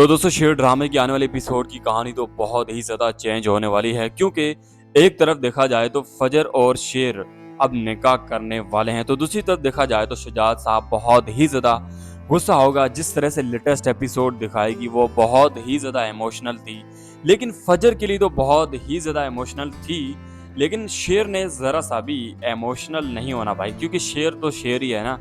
तो दोस्तों शेर ड्रामे की आने वाले एपिसोड की कहानी तो बहुत ही ज़्यादा चेंज होने वाली है, क्योंकि एक तरफ देखा जाए तो फजर और शेर अब निकाह करने वाले हैं, तो दूसरी तरफ देखा जाए तो शुजात साहब बहुत ही ज़्यादा गुस्सा होगा। जिस तरह से लेटेस्ट एपिसोड दिखाएगी वो बहुत ही ज़्यादा इमोशनल थी, लेकिन फजर के लिए तो बहुत ही ज़्यादा इमोशनल थी। लेकिन शेर ने ज़रा सा भी इमोशनल नहीं होना भाई, क्योंकि शेर तो शेर ही है ना।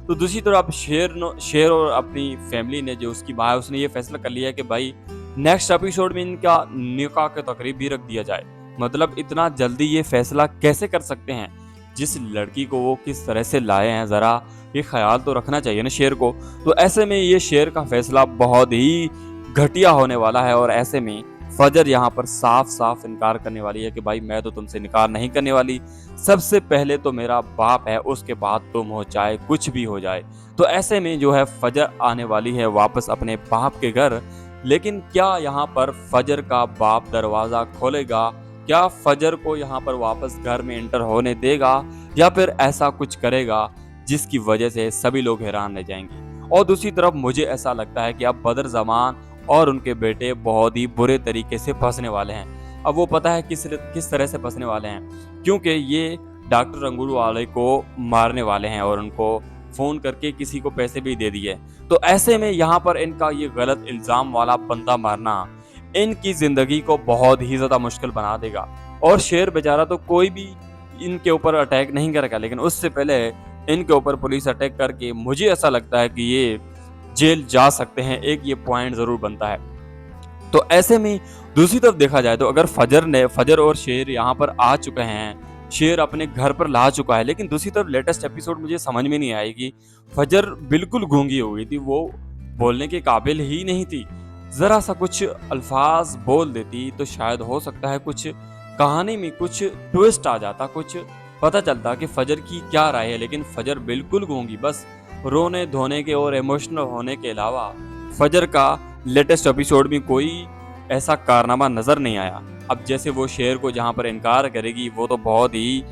तो दूसरी तरफ अब शेर और अपनी फैमिली ने, जो उसकी माँ है, उसने ये फैसला कर लिया है कि भाई नेक्स्ट एपिसोड में इनका निकाह का तकरीब भी रख दिया जाए। मतलब इतना जल्दी ये फैसला कैसे कर सकते हैं? जिस लड़की को वो किस तरह से लाए हैं, ज़रा ये ख्याल तो रखना चाहिए ना शेर को। तो ऐसे में ये शेर का फैसला बहुत ही घटिया होने वाला है, और ऐसे में फजर यहाँ पर साफ साफ इनकार करने वाली है कि भाई मैं तो तुमसे इनकार नहीं करने वाली। सबसे पहले तो मेरा बाप है, उसके बाद तुम हो, चाहे कुछ भी हो जाए। तो ऐसे में जो है फजर आने वाली है वापस अपने बाप के घर। लेकिन क्या यहाँ पर फजर का बाप दरवाज़ा खोलेगा? क्या फजर को यहाँ पर वापस घर में एंटर होने देगा, या फिर ऐसा कुछ करेगा जिसकी वजह से सभी लोग हैरान रह जाएंगे? और दूसरी तरफ मुझे ऐसा लगता है कि अब बदर जमान और उनके बेटे बहुत ही बुरे तरीके से फंसने वाले हैं। अब वो पता है किस तरह से फंसने वाले हैं, क्योंकि ये डॉक्टर रंगूर वाले को मारने वाले हैं और उनको फ़ोन करके किसी को पैसे भी दे दिए। तो ऐसे में यहाँ पर इनका ये गलत इल्ज़ाम वाला बंदा मारना इनकी ज़िंदगी को बहुत ही ज़्यादा मुश्किल बना देगा। और शेर बेचारा तो कोई भी इनके ऊपर अटैक नहीं करेगा, लेकिन उससे पहले इनके ऊपर पुलिस अटैक करके मुझे ऐसा लगता है कि ये जेल जा सकते हैं। एक ये पॉइंट ज़रूर बनता है। तो ऐसे में दूसरी तरफ देखा जाए तो अगर फजर और शेर यहाँ पर आ चुके हैं, शेर अपने घर पर ला चुका है, लेकिन दूसरी तरफ लेटेस्ट एपिसोड मुझे समझ में नहीं आएगी। फजर बिल्कुल गूंगी हो गई थी, वो बोलने के काबिल ही नहीं थी। ज़रा सा कुछ अल्फाज बोल देती तो शायद हो सकता है कुछ कहानी में कुछ ट्विस्ट आ जाता, कुछ पता चलता कि फजर की क्या राय है। लेकिन फजर बिल्कुल गूंगी, बस रोने धोने के और इमोशनल होने के अलावा फजर का लेटेस्ट एपिसोड में कोई ऐसा कारनामा नज़र नहीं आया। अब जैसे वो शेर को जहाँ पर इनकार करेगी, वो तो बहुत ही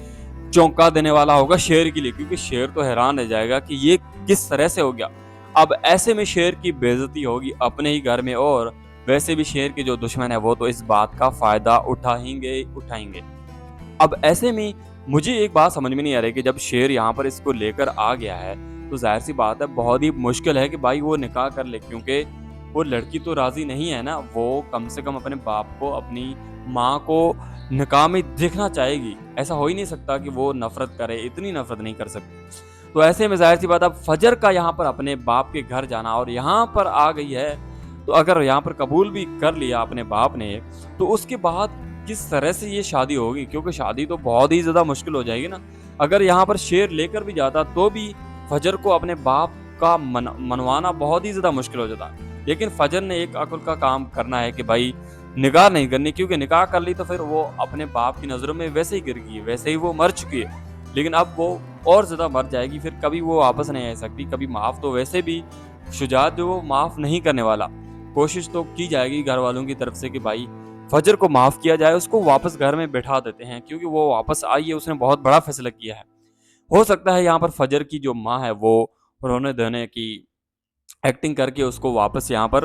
चौंका देने वाला होगा शेर के लिए, क्योंकि शेर तो हैरान रह जाएगा कि ये किस तरह से हो गया। अब ऐसे में शेर की बेइज्जती होगी अपने ही घर में, और वैसे भी शेर के जो दुश्मन है वो तो इस बात का फ़ायदा उठाएंगे। अब ऐसे में मुझे एक बात समझ में नहीं आ रही कि जब शेर यहाँ पर इसको लेकर आ गया है, तो ज़ाहिर सी बात है बहुत ही मुश्किल है कि भाई वो निकाह कर ले, क्योंकि वो लड़की तो राज़ी नहीं है ना। वो कम से कम अपने बाप को, अपनी माँ को निकाह में देखना चाहेगी। ऐसा हो ही नहीं सकता कि वो नफ़रत करे, इतनी नफ़रत नहीं कर सकती। तो ऐसे में ज़ाहिर सी बात है अब फजर का यहाँ पर अपने बाप के घर जाना, और यहाँ पर आ गई है, तो अगर यहाँ पर कबूल भी कर लिया अपने बाप ने, तो उसके बाद किस तरह से ये शादी होगी? क्योंकि शादी तो बहुत ही ज़्यादा मुश्किल हो जाएगी ना। अगर यहाँ पर शेर लेकर भी जाता तो भी फजर को अपने बाप का मनवाना बहुत ही ज़्यादा मुश्किल हो जाता। लेकिन फजर ने एक अक्ल का काम करना है कि भाई निकाह नहीं करनी, क्योंकि निकाह कर ली तो फिर वो अपने बाप की नज़रों में वैसे ही गिर गई है, वैसे ही वो मर चुकी है। लेकिन अब वो और ज़्यादा मर जाएगी, फिर कभी वो वापस नहीं आ सकती। कभी माफ़ तो वैसे भी शुजात जो वो माफ़ नहीं करने वाला। कोशिश तो की जाएगी घर वालों की तरफ से कि भाई फजर को माफ़ किया जाए, उसको वापस घर में बैठा देते हैं, क्योंकि वो वापस आई है, उसने बहुत बड़ा फैसला किया है। हो सकता है यहाँ पर फजर की जो माँ है वो रोने धोने की एक्टिंग करके उसको वापस यहाँ पर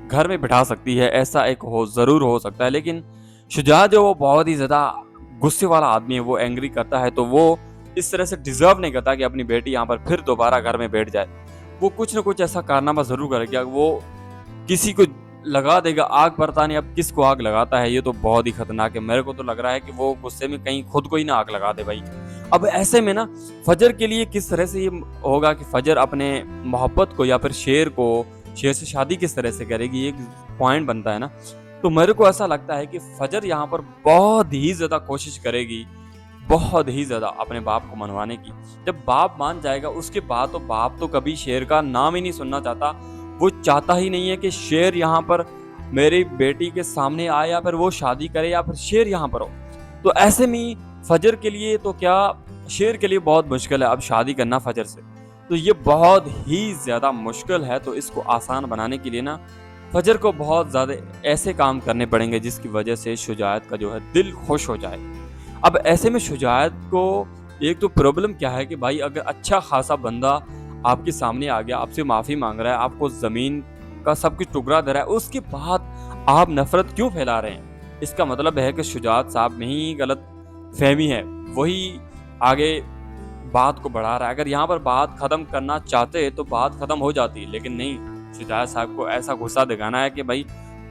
घर में बिठा सकती है, ऐसा एक ज़रूर हो सकता है। लेकिन शुजात जो वो बहुत ही ज़्यादा गुस्से वाला आदमी है, वो एंग्री करता है, तो वो इस तरह से डिज़र्व नहीं करता कि अपनी बेटी यहाँ पर फिर दोबारा घर में बैठ जाए। वो कुछ न कुछ ऐसा कारनामा ज़रूर करेगा, वो किसी को लगा देगा आग। पता नहीं अब किसको आग लगाता है, ये तो बहुत ही खतरनाक है। मेरे को तो लग रहा है कि वो गुस्से में कहीं खुद को ही ना आग लगा दे भाई। अब ऐसे में ना फजर के लिए किस तरह से ये होगा कि फजर अपने मोहब्बत को या फिर शेर से शादी किस तरह से करेगी, ये एक पॉइंट बनता है ना। तो मेरे को ऐसा लगता है कि फजर यहाँ पर बहुत ही ज़्यादा कोशिश करेगी, बहुत ही ज़्यादा अपने बाप को मनवाने की। जब बाप मान जाएगा उसके बाद तो बाप तो कभी शेर का नाम ही नहीं सुनना चाहता। वो चाहता ही नहीं है कि शेर यहाँ पर मेरी बेटी के सामने आए, या फिर वो शादी करे, या फिर शेर यहाँ पर हो। तो ऐसे में फजर के लिए तो क्या, शेर के लिए बहुत मुश्किल है अब शादी करना फजर से। तो ये बहुत ही ज़्यादा मुश्किल है। तो इसको आसान बनाने के लिए ना फजर को बहुत ज़्यादा ऐसे काम करने पड़ेंगे जिसकी वजह से शुजात का जो है दिल खुश हो जाए। अब ऐसे में शुजात को एक तो प्रॉब्लम क्या है कि भाई अगर अच्छा खासा बंदा आपके सामने आ गया, आपसे माफ़ी मांग रहा है, आपको ज़मीन का सब कुछ टुकड़ा दे रहा है, उसके बाद आप नफरत क्यों फैला रहे हैं? इसका मतलब है कि शुजात साहब में ही गलत फहमी है, वही आगे बात को बढ़ा रहा है। अगर यहाँ पर बात खत्म करना चाहते तो बात खत्म हो जाती, लेकिन नहीं, शुजात साहब को ऐसा गुस्सा दिखाना है कि भाई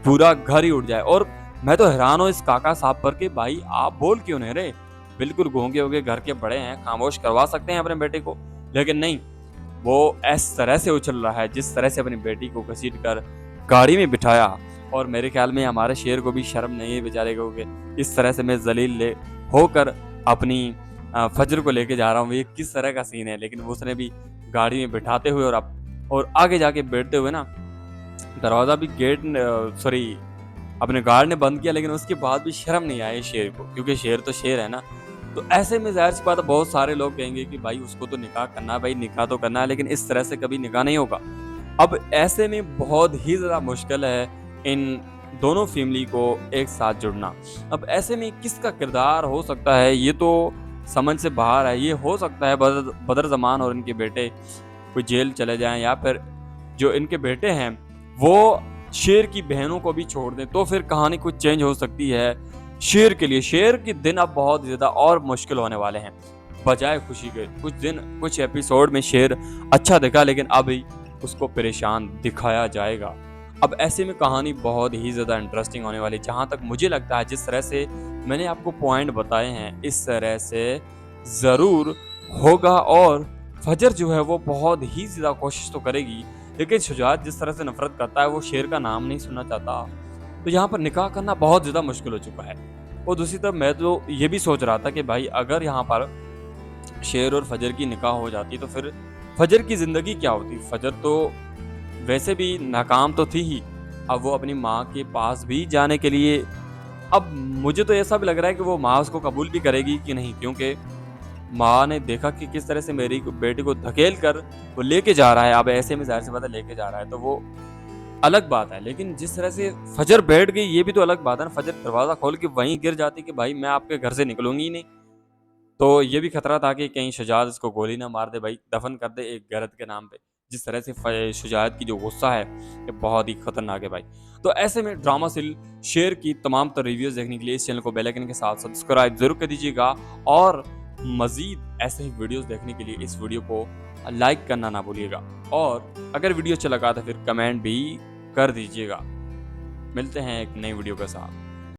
पूरा घर ही उड़ जाए। और मैं तो हैरान हूँ इस काका साहब पर कि भाई आप बोल क्यों नहीं रहे? बिल्कुल गूंगे होगे, घर के बड़े हैं, खामोश करवा सकते हैं अपने बेटे को, लेकिन नहीं, वो इस तरह से उछल रहा है जिस तरह से अपनी बेटी को घसीट कर गाड़ी में बिठाया। और मेरे ख्याल में हमारे शेर को भी शर्म नहीं है बेचारे को कि इस तरह से मैं जलील ले होकर अपनी फजर को लेके जा रहा हूँ, ये किस तरह का सीन है। लेकिन उसने भी गाड़ी में बिठाते हुए और आगे जाके बैठते हुए ना दरवाज़ा भी सॉरी अपने गार्ड ने बंद किया, लेकिन उसके बाद भी शर्म नहीं आई शेर को, क्योंकि शेर तो शेर है ना। तो ऐसे में ज़ाहिर सी बात है बहुत सारे लोग कहेंगे कि भाई उसको तो निकाह करना है, भाई निकाह तो करना है, लेकिन इस तरह से कभी निकाह नहीं होगा। अब ऐसे में बहुत ही ज़्यादा मुश्किल है इन दोनों फैमिली को एक साथ जुड़ना। अब ऐसे में किसका किरदार हो सकता है, ये तो समझ से बाहर है। ये हो सकता है बदर ज़मान और इनके बेटे कोई जेल चले जाएं, या फिर जो इनके बेटे हैं वो शेर की बहनों को भी छोड़ दें, तो फिर कहानी कुछ चेंज हो सकती है शेर के लिए। शेर के दिन अब बहुत ज़्यादा और मुश्किल होने वाले हैं बजाय खुशी के। कुछ एपिसोड में शेर अच्छा दिखा, लेकिन अभी उसको परेशान दिखाया जाएगा। अब ऐसे में कहानी बहुत ही ज़्यादा इंटरेस्टिंग होने वाली है। जहाँ तक मुझे लगता है जिस तरह से मैंने आपको पॉइंट बताए हैं, इस तरह से ज़रूर होगा। और फजर जो है वो बहुत ही ज़्यादा कोशिश तो करेगी, लेकिन शुजात जिस तरह से नफरत करता है, वो शेर का नाम नहीं सुनना चाहता, तो यहाँ पर निकाह करना बहुत ज़्यादा मुश्किल हो चुका है। और दूसरी तरफ मैं तो ये भी सोच रहा था कि भाई अगर यहाँ पर शेर और फजर की निकाह हो जाती तो फिर फजर की ज़िंदगी क्या होती? फजर तो वैसे भी नाकाम तो थी ही, अब वो अपनी माँ के पास भी जाने के लिए, अब मुझे तो ऐसा भी लग रहा है कि वो माँ उसको कबूल भी करेगी कि नहीं, क्योंकि माँ ने देखा कि किस तरह से मेरी बेटी को धकेल कर वो लेके जा रहा है। अब ऐसे में ज़ाहिर सी बात है लेके जा रहा है तो वो अलग बात है, लेकिन जिस तरह से फजर बैठ गई ये भी तो अलग बात है ना। फजर दरवाज़ा खोल के वहीं गिर जाती कि भाई मैं आपके घर से निकलूंगी ही नहीं। तो ये भी खतरा था कि कहीं शुजात इसको गोली ना मार दे, भाई दफन कर दे एक गरज के नाम पे। जिस तरह से शुजात की जो गुस्सा है ये बहुत ही खतरनाक है भाई। तो ऐसे में ड्रामा सीरियल शेर की तमाम तर रिव्यूज़ देखने के लिए इस चैनल को बेल आइकन के साथ सब्सक्राइब जरूर कर दीजिएगा, और मज़ीद ऐसे ही वीडियोस देखने के लिए इस वीडियो को लाइक करना ना भूलिएगा। और अगर वीडियो अच्छा लगा तो फिर कमेंट भी कर दीजिएगा। मिलते हैं एक नई वीडियो के साथ।